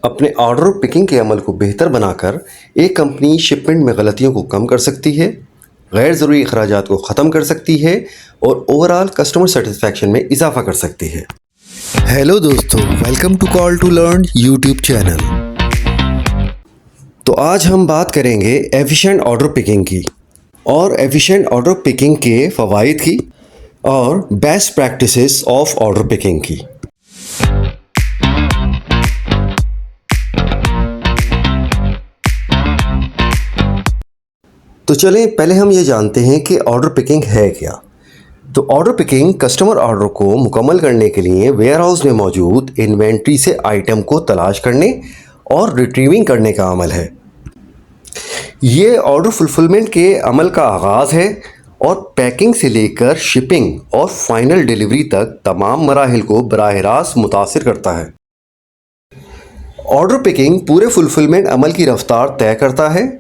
अपने order picking के अमल को बेहतर बनाकर एक कंपनी शिपमेंट में गलतियों को कम कर सकती है, गैर ज़रूरी अखराजात को ख़त्म कर सकती है और ओवरऑल कस्टमर सेटिस्फैक्शन में इजाफा कर सकती है। हेलो दोस्तों, welcome to call to learn YouTube channel. तो आज हम बात करेंगे एफिशिएंट ऑर्डर पिकिंग की और एफिशिएंट ऑर्डर पिकिंग के फ़वाइद की और best practices of order picking की। तो चलें पहले हम ये जानते हैं कि ऑर्डर पिकिंग है क्या। तो ऑर्डर पिकिंग कस्टमर ऑर्डर को मुकम्मल करने के लिए वेयरहाउस में मौजूद इन्वेंट्री से आइटम को तलाश करने और रिट्रीविंग करने का अमल है। ये ऑर्डर फुलफिलमेंट के अमल का आगाज़ है और पैकिंग से लेकर शिपिंग और फाइनल डिलीवरी तक तमाम मराहिल को बराह रास्त मुतासिर करता है। ऑर्डर पिकिंग पूरे फुलफिलमेंट अमल की रफ्तार तय करता है।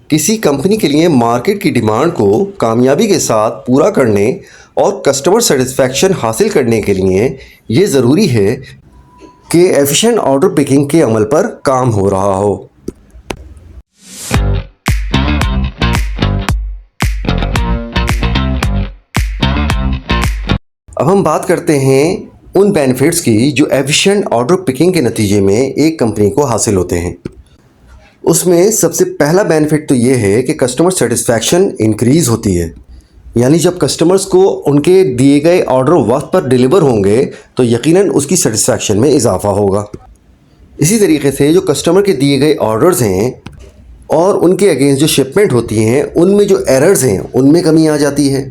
किसी कंपनी के लिए मार्केट की डिमांड को कामयाबी के साथ पूरा करने और कस्टमर सेटिस्फैक्शन हासिल करने के लिए ये ज़रूरी है कि एफिशिएंट ऑर्डर पिकिंग के अमल पर काम हो रहा हो। अब हम बात करते हैं उन बेनिफिट्स की जो एफिशिएंट ऑर्डर पिकिंग के नतीजे में एक कंपनी को हासिल होते हैं। उसमें सबसे पहला बेनिफिट तो ये है कि कस्टमर सेटिस्फैक्शन इंक्रीज़ होती है, यानी जब कस्टमर्स को उनके दिए गए ऑर्डर वक्त पर डिलीवर होंगे तो यकीनन उसकी सेटिस्फैक्शन में इजाफा होगा। इसी तरीके से जो कस्टमर के दिए गए ऑर्डर्स हैं और उनके अगेंस्ट जो शिपमेंट होती हैं उनमें जो एरर्स हैं उनमें कमी आ जाती है।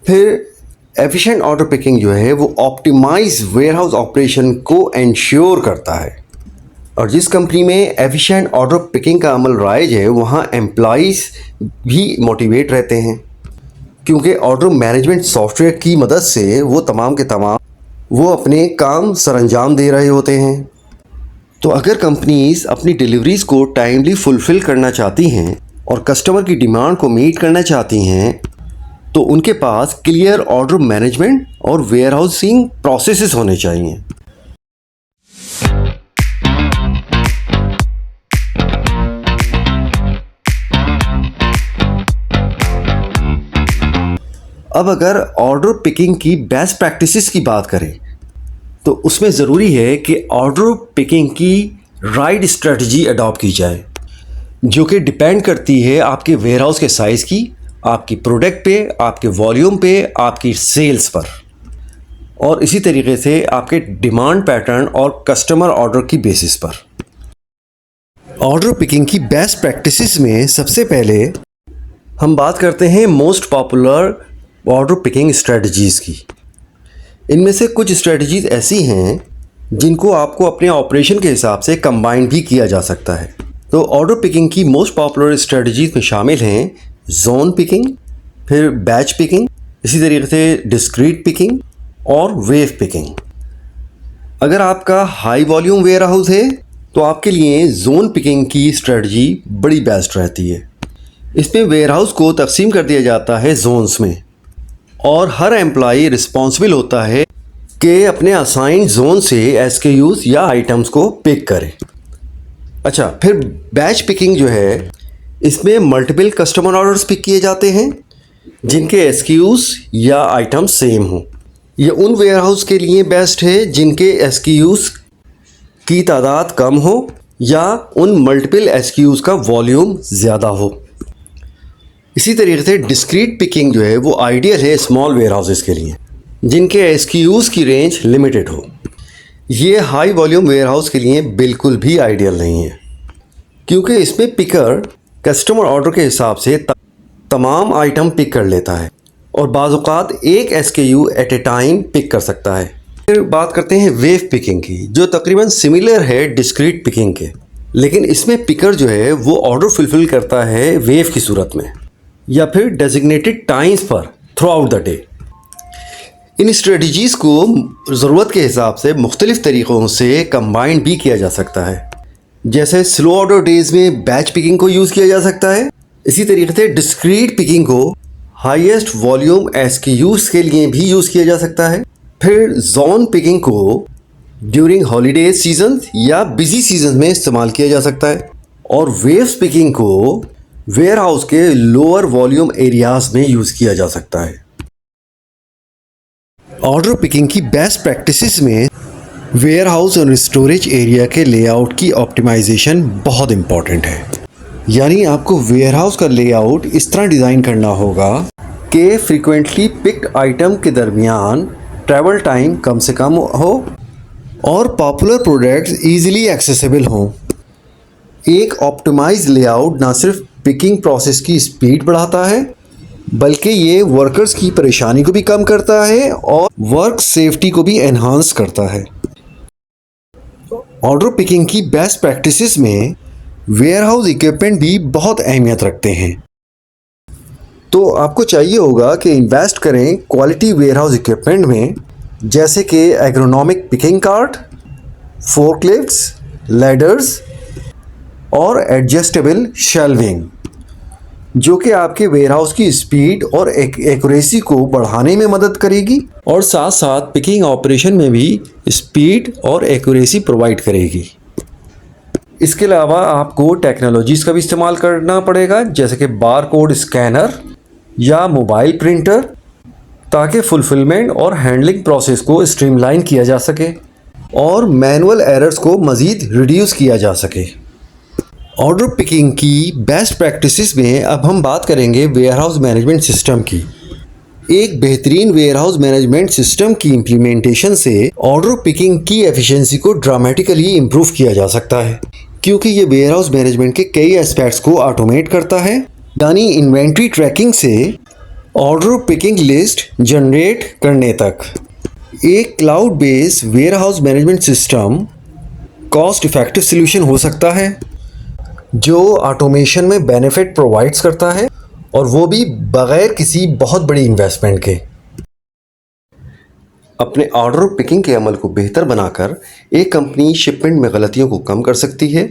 फिर एफिशिएंट ऑर्डर पिकिंग जो है वो ऑप्टिमाइज वेयरहाउस ऑपरेशन को इंश्योर करता है और जिस कंपनी में एफिशिएंट ऑर्डर पिकिंग का अमल राइज है वहाँ एम्प्लॉइज़ भी मोटिवेट रहते हैं, क्योंकि ऑर्डर मैनेजमेंट सॉफ्टवेयर की मदद से वो तमाम के तमाम वो अपने काम सरअंजाम दे रहे होते हैं। तो अगर कंपनीज़ अपनी डिलीवरीज़ को टाइमली फुलफ़िल करना चाहती हैं और कस्टमर की डिमांड को मीट करना चाहती हैं तो उनके पास क्लियर ऑर्डर मैनेजमेंट और वेयरहाउसिंग प्रोसेसेस होने चाहिए। अब अगर ऑर्डर पिकिंग की बेस्ट प्रैक्टिसेस की बात करें तो उसमें ज़रूरी है कि ऑर्डर पिकिंग की राइट स्ट्रेटजी अडॉप्ट की जाए, जो कि डिपेंड करती है आपके वेयरहाउस के साइज़ की, आपकी प्रोडक्ट पे, आपके वॉल्यूम पे, आपकी सेल्स पर और इसी तरीके से आपके डिमांड पैटर्न और कस्टमर ऑर्डर की बेसिस पर। ऑर्डर पिकिंग की बेस्ट प्रैक्टिसेस में सबसे पहले हम बात करते हैं most popular order picking strategies की। इनमें से कुछ स्ट्रेटजीज़ ऐसी हैं जिनको आपको अपने ऑपरेशन के हिसाब से कंबाइन भी किया जा सकता है। तो ऑर्डर पिकिंग की मोस्ट पॉपुलर स्ट्रेटजीज़ में शामिल हैं जोन पिकिंग, फिर बैच पिकिंग, इसी तरीके से डिस्क्रीट पिकिंग और वेव पिकिंग। अगर आपका हाई वॉल्यूम वेयरहाउस है तो आपके लिए जोन पिकिंग की स्ट्रेटजी बड़ी बेस्ट रहती है। इसमें वेयरहाउस को तकसीम कर दिया जाता है जोन्स में और हर एम्प्लॉई रिस्पॉन्सिबल होता है कि अपने असाइंड जोन से एसकेयूज या आइटम्स को पिक करे। अच्छा, फिर बैच पिकिंग जो है इसमें मल्टीपल कस्टमर ऑर्डर्स पिक किए जाते हैं जिनके एसकेयूज या आइटम्स सेम हों। ये उन वेयरहाउस के लिए बेस्ट है जिनके एसकेयूज की तादाद कम हो या उन मल्टीपल एसकेयूज का वॉल्यूम ज़्यादा हो। इसी तरीके से डिस्क्रीट पिकिंग जो है वो आइडियल है स्मॉल वेयरहाउसेस के लिए जिनके एसक्यूज़ की रेंज लिमिटेड हो। ये हाई वॉल्यूम वेयरहाउस के लिए बिल्कुल भी आइडियल नहीं है, क्योंकि इसमें पिकर कस्टमर ऑर्डर के हिसाब से तमाम आइटम पिक कर लेता है और बाज़ औक़ात एक SKU at a time pick कर सकता है। फिर बात करते हैं वेव पिकिंग की, जो तकरीबन सिमिलर है डिस्क्रीट पिकिंग के, लेकिन इसमें पिकर जो है वो ऑर्डर फुलफ़िल करता है वेव की सूरत में या फिर डेजिग्नेटेड टाइम्स पर through out the day. In strategies को ज़रूरत के हिसाब से मुख्तलिफ़ तरीक़ों से कंबाइन भी किया जा सकता है। जैसे स्लो ऑर्डर डेज़ में बैच पिकिंग को यूज़ किया जा सकता है, इसी तरीके से डिस्क्रीट पिकिंग को हाईएस्ट वॉल्यूम एसकेयूज़ के लिए भी यूज़ किया जा सकता है। फिर जोन पिकिंग को ड्यूरिंग हॉलीडे सीजन या बिजी सीजन में इस्तेमाल किया जा सकता है। और वेव्स पिकिंग को वेयर हाउस के लोअर वॉल्यूम एरियाज में यूज़ किया जा सकता है। ऑर्डर पिकिंग की बेस्ट प्रैक्टिसेस में वेयर हाउस और स्टोरेज एरिया के लेआउट की ऑप्टिमाइजेशन बहुत इंपॉर्टेंट है। यानी आपको वेयर हाउस का लेआउट इस तरह डिज़ाइन करना होगा कि फ्रीक्वेंटली पिक्ड आइटम के दरमियान ट्रैवल टाइम कम से कम हो और पॉपुलर प्रोडक्ट्स ईजिली एक्सेसिबल हों। एक ऑप्टिमाइज लेआउट ना सिर्फ पिकिंग प्रोसेस की स्पीड बढ़ाता है बल्कि ये वर्कर्स की परेशानी को भी कम करता है और वर्क सेफ्टी को भी एनहांस करता है। ऑर्डर पिकिंग की बेस्ट प्रैक्टिसेस में वेयर हाउस इक्विपमेंट भी बहुत अहमियत रखते हैं। तो आपको चाहिए होगा कि इन्वेस्ट करें क्वालिटी वेयर हाउस इक्विपमेंट में, जैसे कि एग्रोनॉमिक पिकिंग कार्ट, फोर्कलिफ्ट्स, लैडर्स और एडजस्टेबल शेल्विंग, जो कि आपके वेयर हाउस की स्पीड और एक्यूरेसी को बढ़ाने में मदद करेगी और साथ साथ पिकिंग ऑपरेशन में भी स्पीड और एक्यूरेसी प्रोवाइड करेगी। इसके अलावा आपको टेक्नोलॉजीज़ का भी इस्तेमाल करना पड़ेगा, जैसे कि बार कोड स्कैनर या मोबाइल प्रिंटर, ताकि फुलफिलमेंट और हैंडलिंग प्रोसेस को स्ट्रीमलाइन किया जा सके और मैनुअल एरर्स को मज़ीद रिड्यूस किया जा सके। ऑर्डर पिकिंग की बेस्ट प्रैक्टिसेस में अब हम बात करेंगे वेयर हाउस मैनेजमेंट सिस्टम की। एक बेहतरीन वेयर हाउस मैनेजमेंट सिस्टम की इम्प्लीमेंटेशन से ऑर्डर पिकिंग की एफिशिएंसी को ड्रामेटिकली इम्प्रूव किया जा सकता है, क्योंकि ये वेयर हाउस मैनेजमेंट के कई एस्पेक्ट्स को ऑटोमेट करता है। यानी इन्वेंट्री ट्रैकिंग से ऑर्डर पिकिंग लिस्ट जनरेट करने तक। एक cloud based warehouse management system cost effective solution हो सकता है जो ऑटोमेशन में बेनिफिट प्रोवाइड्स करता है, और वो भी बग़ैर किसी बहुत बड़ी इन्वेस्टमेंट के। अपने ऑर्डर पिकिंग के अमल को बेहतर बनाकर एक कंपनी शिपमेंट में गलतियों को कम कर सकती है,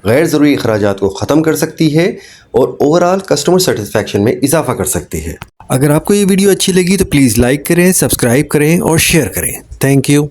गैर ज़रूरी अखराजात को ख़त्म कर सकती है और ओवरऑल कस्टमर सेटिस्फैक्शन में इजाफा कर सकती है। अगर आपको ये वीडियो अच्छी लगी तो प्लीज़ लाइक करें, सब्सक्राइब करें और शेयर करें। Thank you.